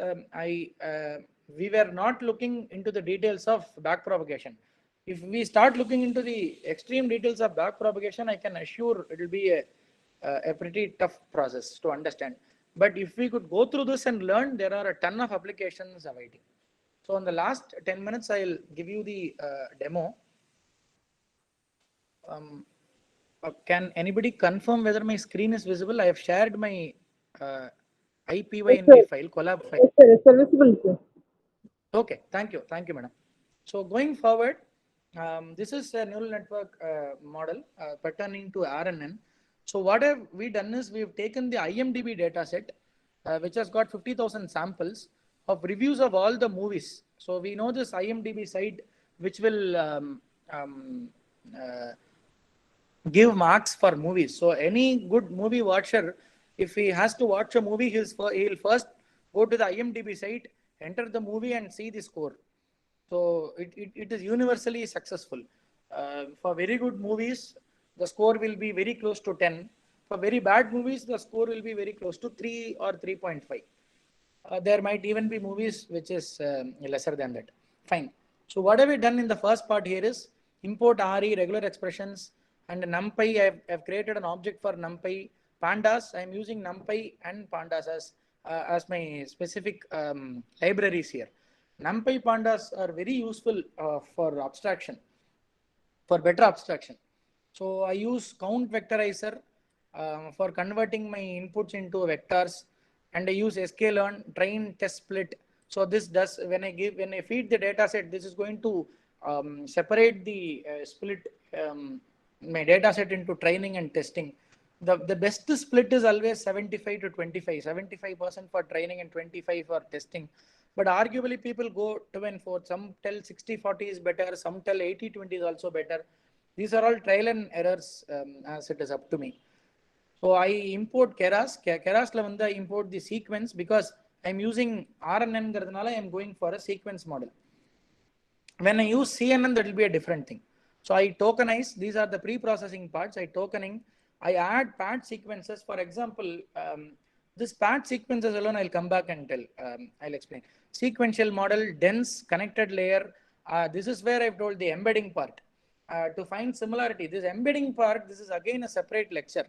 we were not looking into the details of backpropagation. If we start looking into the extreme details of backpropagation, I can assure it will be a pretty tough process to understand. But if we could go through this and learn, there are a ton of applications awaiting. So in the last 10 minutes, I'll give you the demo. Can anybody confirm whether my screen is visible? I have shared my IPYNV file, collab file. Yes, sir. It's visible, sir. Okay, thank you, madam. So going forward, this is a neural network model pertaining to RNN. So what have we done is we've taken the IMDb data set, which has got 50,000 samples of reviews of all the movies. So we know this IMDb site, which will give marks for movies. So any good movie watcher, if he has to watch a movie, he'll first go to the IMDb site, enter the movie and see the score. So it is universally successful. For very good movies, the score will be very close to 10. For very bad movies, the score will be very close to 3 or 3.5. There might even be movies which is lesser than that. Fine. So what have we done in the first part here is import RE, regular expressions, and NumPy. I've created an object for NumPy. Pandas, I'm using NumPy and Pandas as as my specific libraries here. NumPy pandas are very useful for abstraction, for better abstraction. So I use count vectorizer for converting my inputs into vectors, and I use sklearn, train, test, split. So this does, when I feed the data set, this is going to separate the split my data set into training and testing. The best split is always 75 to 25, 75% for training and 25 for testing. But arguably people go to and forth. Some tell 60-40 is better, some tell 80-20 is also better. These are all trial and errors as it is up to me. So I import Keras. Keras la I import the sequence because I'm using RNN I am going for a sequence model. When I use CNN, that will be a different thing. So I tokenize. These are the pre-processing parts. I add pad sequences. For example, this pad sequences alone, I'll come back and tell. I'll explain. Sequential model, dense, connected layer. This is where I've told the embedding part. To find similarity, this embedding part, this is again a separate lecture.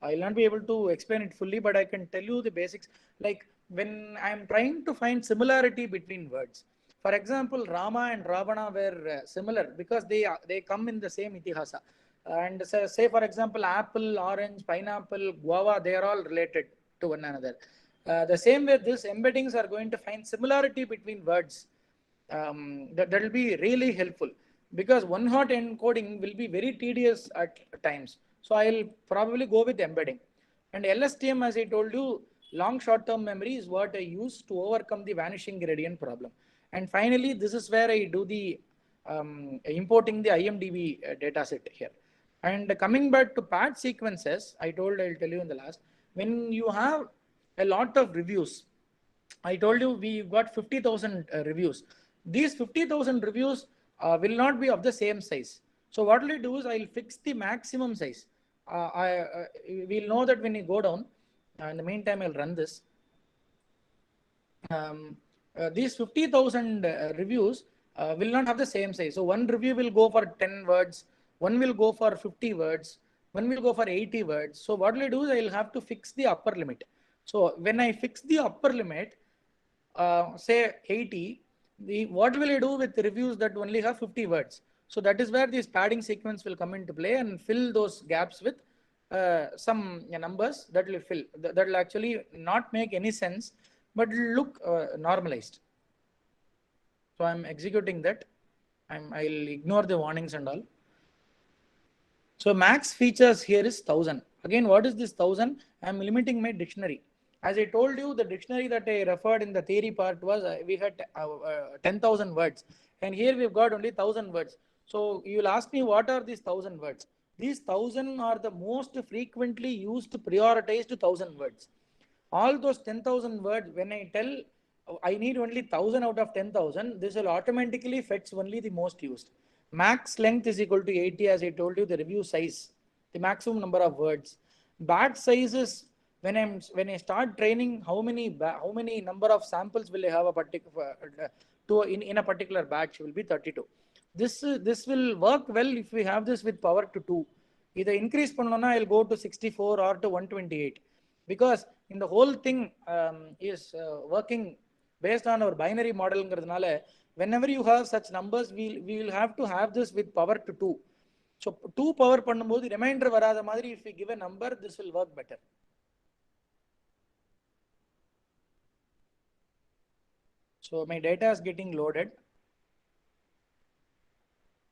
I will not be able to explain it fully, but I can tell you the basics. Like when I'm trying to find similarity between words. For example, Rama and Ravana were similar because they come in the same itihasa. And say for example, apple, orange, pineapple, guava, they are all related to one another. The same way, these embeddings are going to find similarity between words. That will be really helpful because one hot encoding will be very tedious at times. So I'll probably go with embedding. And LSTM, as I told you, long short-term memory is what I use to overcome the vanishing gradient problem. And finally, this is where I do the importing the IMDb dataset here. And coming back to pad sequences, I'll tell you in the last, when you have a lot of reviews, I told you we got 50,000 reviews. These 50,000 reviews will not be of the same size. So what will I do is I'll fix the maximum size. We'll know that when you go down. In the meantime, I'll run this. These 50,000 reviews will not have the same size. So one review will go for 10 words, one will go for 50 words, one will go for 80 words. So what will I do is I'll have to fix the upper limit. So when I fix the upper limit, say 80, what will I do with reviews that only have 50 words? So that is where this padding sequence will come into play and fill those gaps with some numbers that will fill. That will actually not make any sense, but look normalized. So I'm executing that. I'll ignore the warnings and all. So max features here is 1000. Again, what is this 1000? I'm limiting my dictionary. As I told you, the dictionary that I referred in the theory part was we had 10,000 words, and here we've got only 1000 words. So you'll ask me, what are these 1000 words? These 1000 are the most frequently used prioritized 1000 words. All those 10,000 words, when I tell I need only 1000 out of 10,000, this will automatically fetch only the most used. Max length is equal to 80, as I told you, the review size, the maximum number of words. Batch size is when I start training, how many number of samples will I have a particular in a particular batch will be 32. This will work well if we have this with power to 2. Either increase pannona, I'll go to 64 or to 128, because in the whole thing is working based on our binary model. Whenever you have such numbers, we will have to have this with power to 2. So 2 power பண்ணும்போது remainder வராத மாதிரி if we give a number, this will work better. So my data is getting loaded.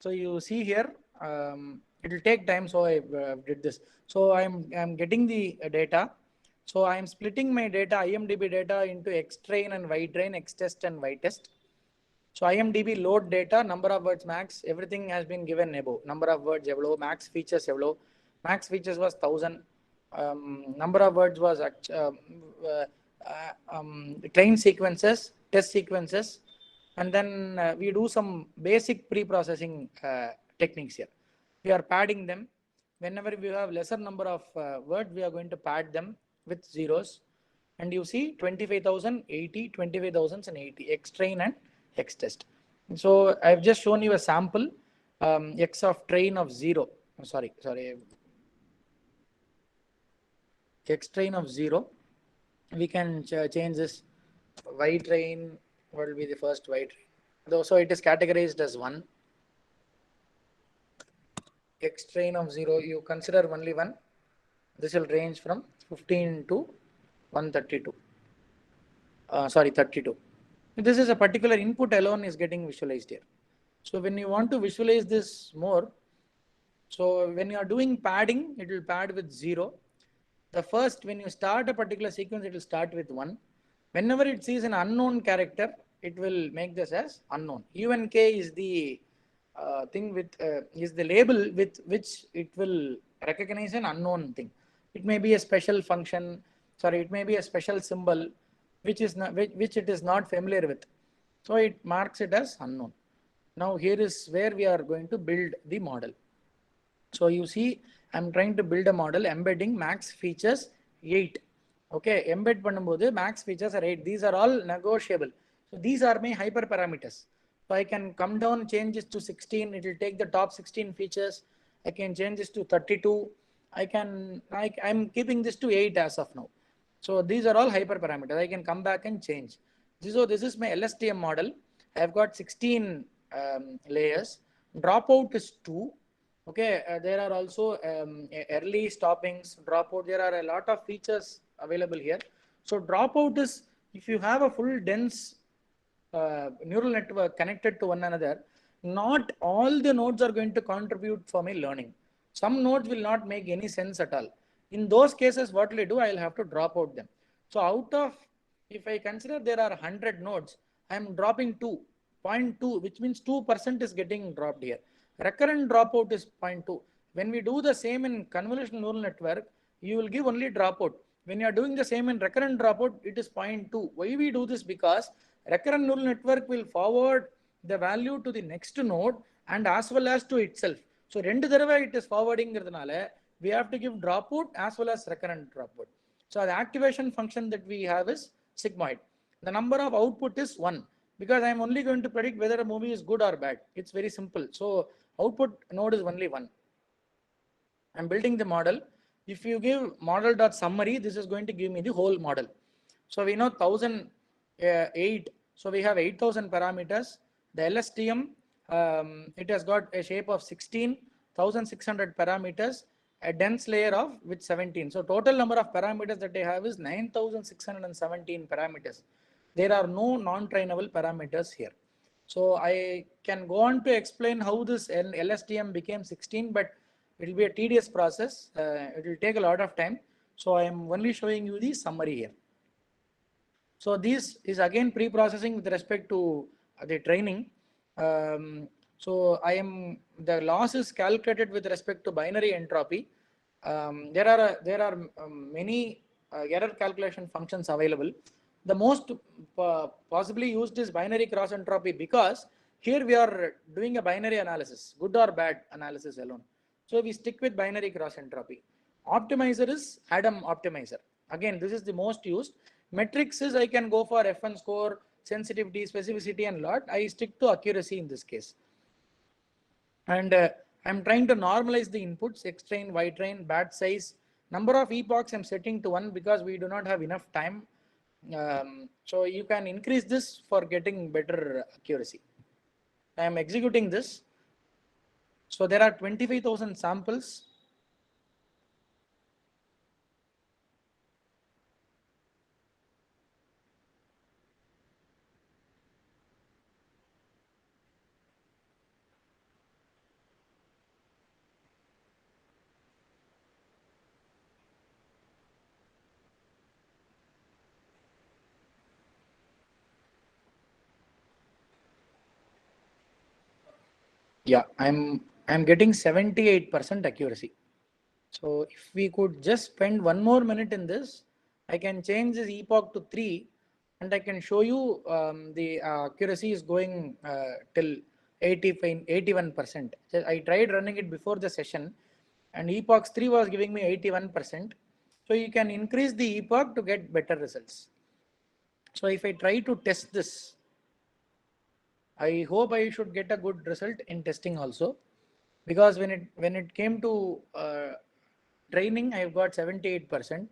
So you see here, it will take time. So I did this. So I'm getting the data. So I'm splitting my data, IMDb data, into Xtrain and Ytrain, Xtest and Ytest. So IMDb load data, number of words max, everything has been given above. Number of words evlo, max features evlo. Max features was 1000. Number of words was train sequences, test sequences, and then we do some basic pre-processing techniques here. We are padding them. Whenever we have lesser number of words, we are going to pad them with zeros. And you see 25,000, 80, 25,000 and 80, Xtrain and Xtest. So I've just shown you a sample, X of train of 0. Xtrain of 0. we can change this y train. What will be the first y train? Though, so it is categorized as 1. X train of 0, you consider only 1. This will range from 15 to 132. Sorry, 32. This is a particular input alone is getting visualized here. So when you want to visualize this more, so when you are doing padding, it will pad with 0. The first, when you start a particular sequence, it will start with 1. Whenever it sees an unknown character, it will make this as unknown. UNK is the thing with is the label with which it will recognize an unknown thing. It may be a special function. Sorry, it may be a special symbol which is not which it is not familiar with. So it marks it as unknown. Now here is where we are going to build the model. So you see, I'm trying to build a model embedding max features 8. Okay, embed பண்ணும்போது max features are 8. These are all negotiable. So these are my hyperparameters. So I can come down, change this to 16. It will take the top 16 features. I can change this to 32. I'm keeping this to 8 as of now. So these are all hyperparameters. I can come back and change. So this is my LSTM model. I've got 16 layers. Dropout is 2. Okay, there are also early stoppings, dropout. There are a lot of features available here. So dropout is if you have a full dense neural network connected to one another, not all the nodes are going to contribute for my learning. Some nodes will not make any sense at all. In those cases, what will I do? I will have to drop out them. So out of, if I consider there are 100 nodes, I am dropping 2.2, which means 2% is getting dropped here. Recurrent dropout is 0.2. When we do the same in convolutional neural network, you will give only dropout. When you are doing the same in recurrent dropout, it is 0.2. Why we do this? Because recurrent neural network will forward the value to the next node and as well as to itself. So rendu tharava it is forwarding, we have to give dropout as well as recurrent dropout. So the activation function that we have is sigmoid. The number of output is 1 because I am only going to predict whether a movie is good or bad. It's very simple. So output node is only 1. I'm building the model. If you give model.summary, this is going to give me the whole model. So we know 1008. So we have 8000 parameters. The LSTM, it has got a shape of 16, 1600 parameters, a dense layer of with 17. So total number of parameters that I have is 9617 parameters. There are no non-trainable parameters here. So I can go on to explain how this LSTM became 16, but it will be a tedious process. It will take a lot of time. So I am only showing you the summary here. So this is again pre-processing with respect to the training. So the loss is calculated with respect to binary entropy. There are many error calculation functions available. The most possibly used is binary cross entropy because here we are doing a binary analysis, good or bad analysis alone. So we stick with binary cross entropy. Optimizer is Adam optimizer. Again, this is the most used. Metrics is I can go for F1 score, sensitivity, specificity, and lot. I stick to accuracy in this case. And I'm trying to normalize the inputs, X train, Y train, batch size. Number of epochs I'm setting to 1 because we do not have enough time. So you can increase this for getting better accuracy. I am executing this. So there are 25,000 samples. Yeah, I'm getting 78% accuracy. So if we could just spend 1 more minute in this, I can change this epoch to 3 and I can show you the accuracy is going till 81%. I tried running it before the session and epoch 3 was giving me 81%. So you can increase the epoch to get better results. So if I try to test this, I hope I should get a good result in testing also, because when it came to training, I've got 78%.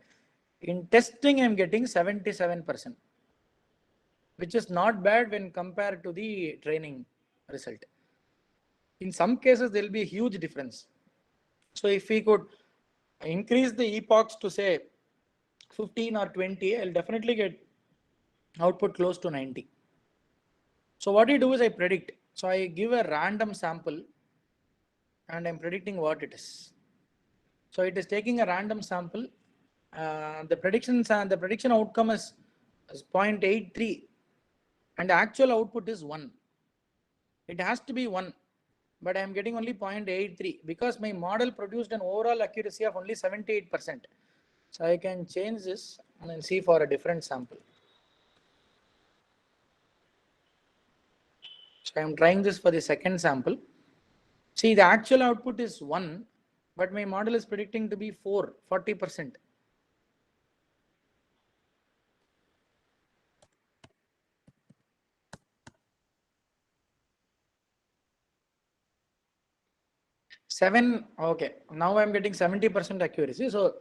In testing, I'm getting 77%, which is not bad when compared to the training result. In some cases, there will be a huge difference. So if we could increase the epochs to say 15 or 20, I'll definitely get output close to 90. So what I do is I predict. So I give a random sample and I'm predicting what it is. So it is taking a random sample. The predictions and the prediction outcome is 0.83 and the actual output is 1. It has to be 1, but I am getting only 0.83 because my model produced an overall accuracy of only 78%. So I can change this and see for a different sample. So I am trying this for the second sample. See, the actual output is 1, but my model is predicting to be 40%. Seven, okay. Now I'm getting 70% accuracy. So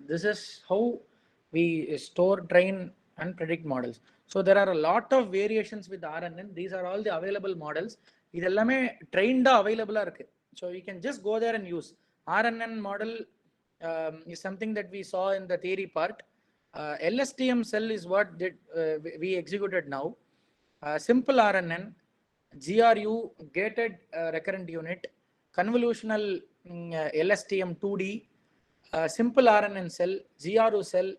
this is how we store, train, and predict models. So there are a lot of variations with RNN. These are all the available models. இதெல்லாமே trained available இருக்கு. So you can just go there and use. RNN model is something that we saw in the theory part. LSTM cell is what we executed now. Simple RNN, GRU, gated recurrent unit, convolutional LSTM 2D, simple RNN cell, GRU cell,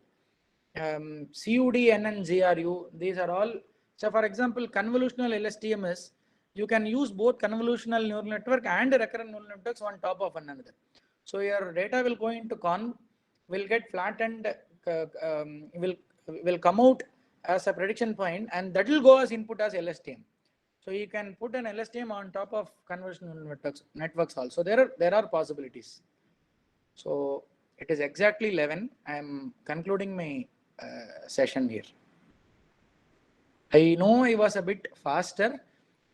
CUD, NN, GRU. These are all. So for example, convolutional LSTM is, you can use both convolutional neural network and recurrent neural networks on top of one another. So your data will go into conv, will get flattened, will come out as a prediction point, and that will go as input as LSTM. So you can put an LSTM on top of convolutional networks also. There are possibilities. So it is exactly 11. I am concluding my session here. I know I was a bit faster,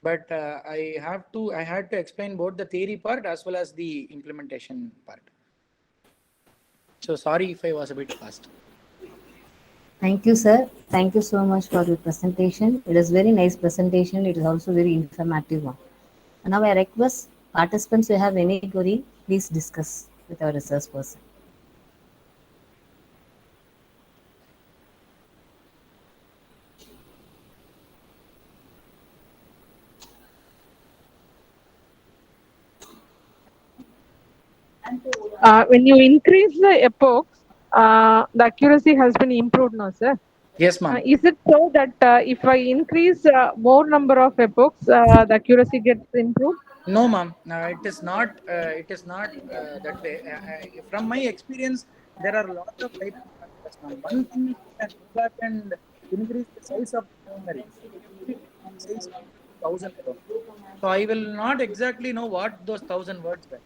but I had to explain both the theory part as well as the implementation part. So sorry if I was a bit fast. Thank you, sir. Thank you so much for your presentation. It is very nice presentation. It is also very informative one. Now I request participants who have any query, please discuss with our research person. When you increase the epochs, the accuracy has been improved now, sir. Yes, ma'am. Is it so that if I increase more number of epochs, the accuracy gets improved? No, ma'am. It is not. It is not that way. From my experience, there are a lot of hyperparameters, ma'am. One thing is you can go back and increase the size of the memory. Size of 1,000 alone. So I will not exactly know what those 1,000 words were.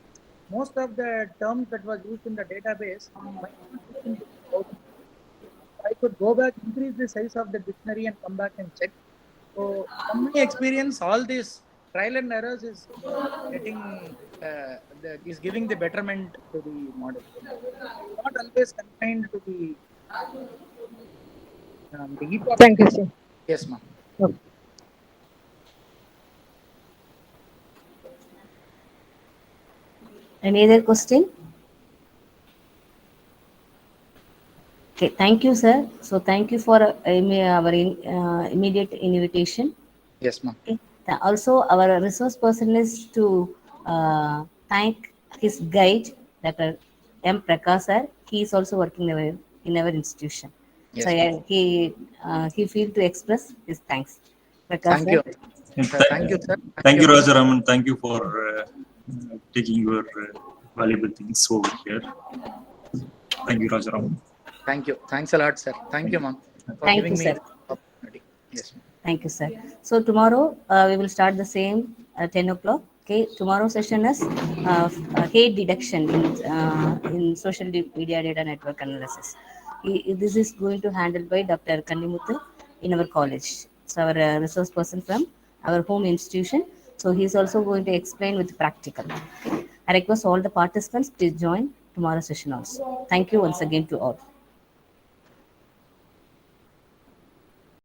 Most of the terms that was used in the database might not fit into 1,000. I could go back, increase the size of the dictionary, and come back and check. So, from my experience, all these trial and errors is is giving the betterment to the model. Not always confined to the epoch. Thank you, sir. Yes, ma'am. Okay. Any other question? Okay, thank you, sir. So thank you for our immediate invitation. Yes, ma'am. Okay. Also, our resource person is to thank his guide, Dr. M. Prakash sir. He is also working in our institution. Yes, So he feel to express his thanks. Prakash Thank sir. you. Thank you, sir. Thank you, Rajaraman. Thank you for taking your valuable things over here. Thank you, Rajaraman. Thank you. Thanks a lot, sir. Thank you, ma'am, for Thank giving you, me sir. the opportunity. Yes, ma'am. Thank you, sir. So tomorrow we will start the same at 10 o'clock. Okay, tomorrow's session is hate detection in social media data network analysis. This is going to handled by Dr. Kannimuthu in our college. So our resource person from our home institution. So he is also going to explain with practical. Okay. I request all the participants to join tomorrow's session also. Thank you once again to all.